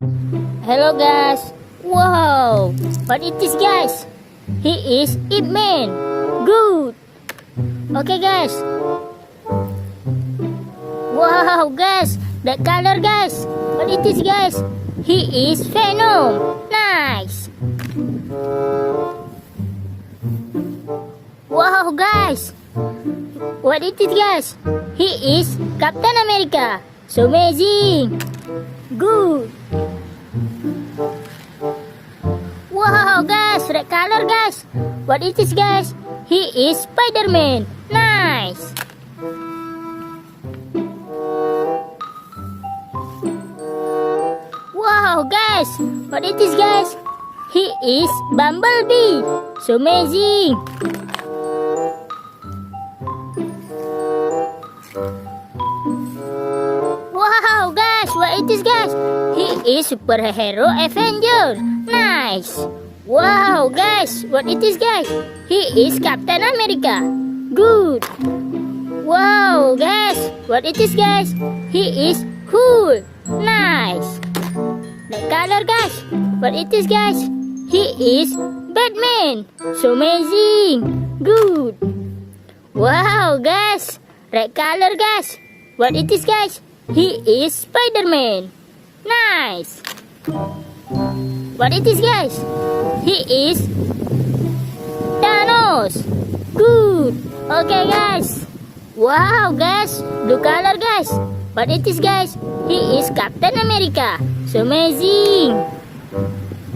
Hello guys. Wow, what is this guys? He is Ip Man. Good. Okay guys. Wow guys, that color guys. What is this guys? He is Venom. Nice. Wow guys. What is this guys? He is Captain America. So amazing. Good. Wow guys, red color guys. What is this guys? He is Spider-Man. Nice. Wow guys, what is this guys? He is Bumblebee. So amazing. Wow guys, what is this guys? He is superhero Avenger. Nice. Wow guys, what is this guys? He is Captain America. Good. Wow guys, what is this guys? He is Hulk. Nice. The color guys, what is this guys? He is Batman. So amazing. Good. Wow guys, red color guys. What is this guys? He is Spider-Man. Nice. What is this guys? He is Thanos. Good. Okay guys. Wow guys, blue color guys. What is this guys? He is Captain America. So amazing.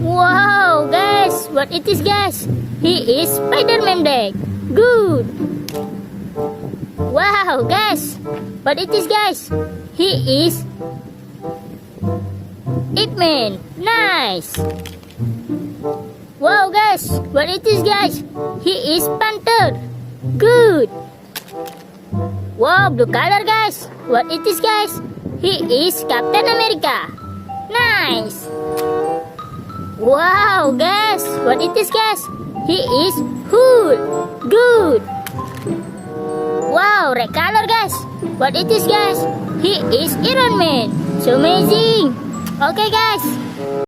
Wow guys, what is this guys? He is Spider-Man deck. Good. Wow guys, what is this guys? He is Ip Man. Nice. Wow guys, what is this guys? He is Panther. Good. Wow, blue color guys. What is this guys? He is Captain America. Nice. Wow guys, what is this guys? He is Hulk. Good. Wow, red color guys. What is this guys? He is Iron Man. So amazing. Okay guys,